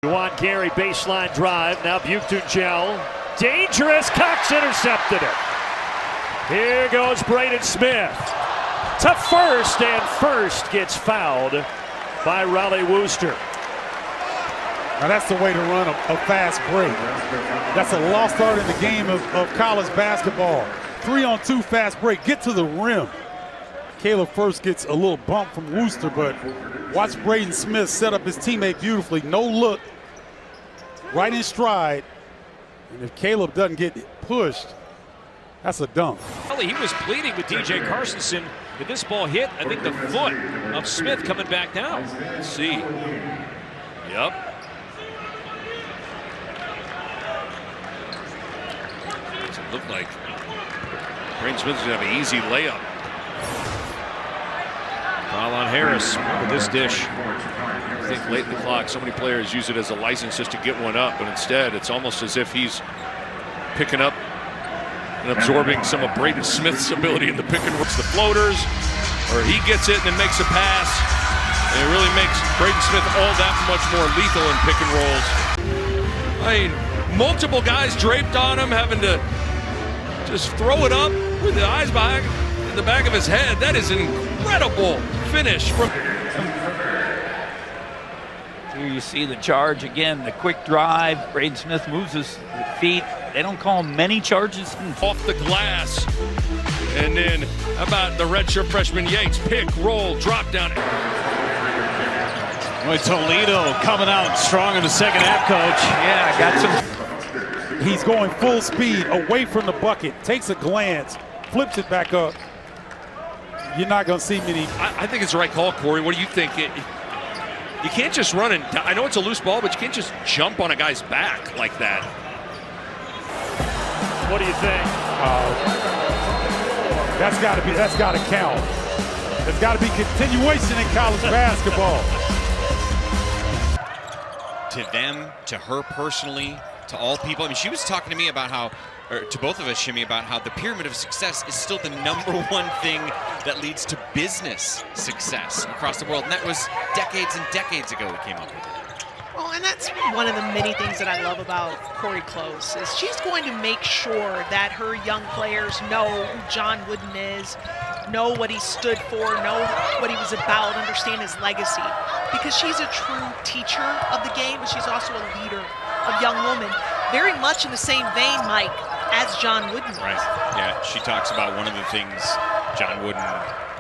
Juwan Gary baseline drive. Now Buchtel. Dangerous. Cox intercepted it. Here goes Braden Smith to first, and first gets fouled by Raleigh Wooster. Now that's the way to run a fast break. That's a lost art in the game of college basketball. 3-on-2 fast break, get to the rim. Caleb first gets a little bump from Wooster, but watch Braden Smith set up his teammate beautifully. No look, right in stride. And if Caleb doesn't get pushed, that's a dunk. He was pleading with DJ Carsonson. Did this ball hit? I think the foot of Smith coming back down. Let's see. Yep. Doesn't look like Braden Smith's gonna have an easy layup. Foul on Harris with this dish. I think late in the clock, so many players use it as a license just to get one up, but instead it's almost as if he's picking up and absorbing some of Braden Smith's ability in the pick and roll. The floaters, or he gets it and then makes a pass. And it really makes Braden Smith all that much more lethal in pick and rolls. I mean, multiple guys draped on him, having to just throw it up with the eyes behind in the back of his head. That is an incredible finish from. Here you see the charge again, the quick drive. Braden Smith moves his feet. They don't call many charges. Off the glass. And then how about the redshirt freshman Yates? Pick, roll, drop down. Boy, Toledo coming out strong in the second half, Coach. Yeah, got some. He's going full speed away from the bucket, takes a glance, flips it back up. You're not going to see many. I think it's the right call, Corey. What do you think? You can't just run and I know it's a loose ball, but you can't just jump on a guy's back like that. What do you think? That's got to count. There's got to be continuation in college basketball. To them, to her personally, to all people. I mean, she was talking to me about how, or to both of us, Shimmy, about how the pyramid of success is still the #1 thing that leads to business success across the world. And that was decades and decades ago we came up with it. Well, and that's one of the many things that I love about Corey Close is she's going to make sure that her young players know who John Wooden is, know what he stood for, know what he was about, understand his legacy. Because she's a true teacher of the game, but she's also a leader of young women. Very much in the same vein, Mike, as John Wooden was. Right. Yeah, she talks about one of the things John Wooden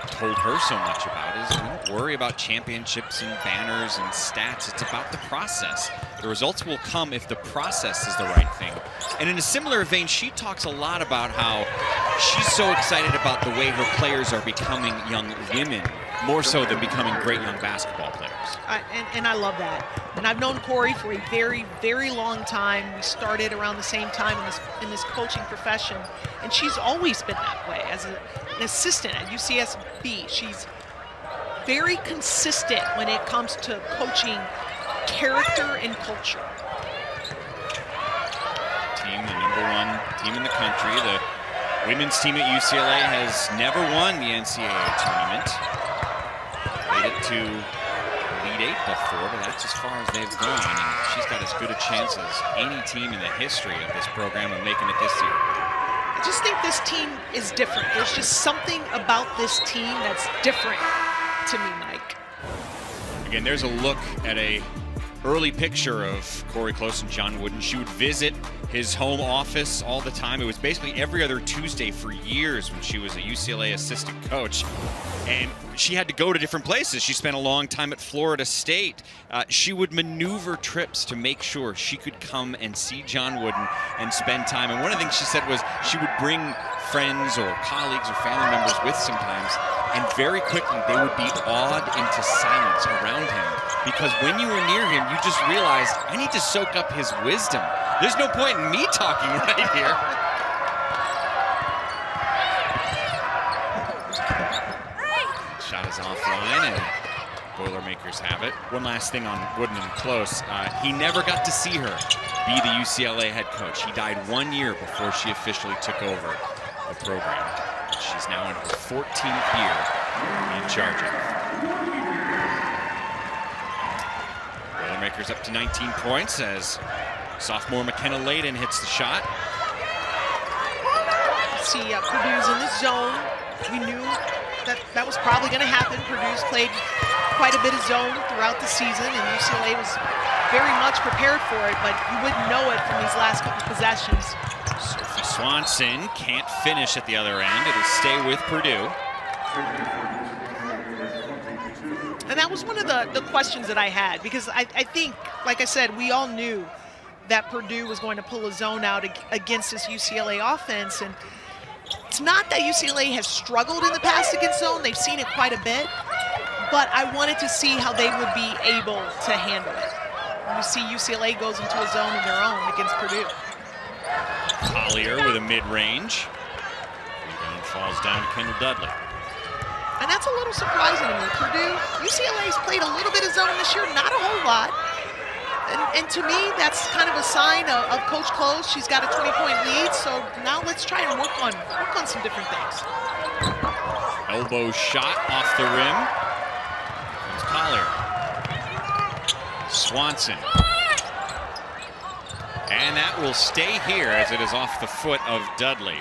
told her so much about is don't worry about championships and banners and stats. It's about the process. The results will come if the process is the right thing. And in a similar vein, she talks a lot about how she's so excited about the way her players are becoming young women, more so than becoming great young basketball players. And I love that. And I've known Corey for a very, very long time. We started around the same time in this coaching profession. And she's always been that way. As an assistant at UCSB, she's very consistent when it comes to coaching character and culture. Team, the #1 team in the country. The women's team at UCLA has never won the NCAA tournament. Made it to Elite 8 before, but that's as far as they've gone. And she's got as good a chance as any team in the history of this program of making it this year. I just think this team is different. There's just something about this team that's different to me, Mike. Again, there's a look at a early picture of Corey Close and John Wooden. She would visit his home office all the time. It was basically every other Tuesday for years when she was a UCLA assistant coach. And she had to go to different places. She spent a long time at Florida State. She would maneuver trips to make sure she could come and see John Wooden and spend time. And one of the things she said was she would bring friends or colleagues or family members with sometimes, and very quickly they would be awed into silence around him. Because when you were near him, you just realized, I need to soak up his wisdom. There's no point in me talking right here. Shot is offline, and Boilermakers have it. One last thing on Wooden and Close. He never got to see her be the UCLA head coach. He died 1 year before she officially took over the program. She's now in her 14th year in charge of it. Boilermakers Tigers up to 19 points as sophomore McKenna Layden hits the shot. See, Purdue's in the zone. We knew that was probably going to happen. Purdue's played quite a bit of zone throughout the season, and UCLA was very much prepared for it, but you wouldn't know it from these last couple possessions. Sophie Swanson can't finish at the other end. It'll stay with Purdue. And that was one of the questions that I had, because I think, like I said, we all knew that Purdue was going to pull a zone out against this UCLA offense. And it's not that UCLA has struggled in the past against zone. They've seen it quite a bit. But I wanted to see how they would be able to handle it. You see UCLA goes into a zone of their own against Purdue. Collier with a mid-range. Rebound falls down to Kendall Dudley. And that's a little surprising to me. Purdue, UCLA's played a little bit of zone this year, not a whole lot. And to me, that's kind of a sign of Coach Close. She's got a 20-point lead, so now let's try and work on some different things. Elbow shot off the rim. Comes Collier. Swanson. And that will stay here as it is off the foot of Dudley.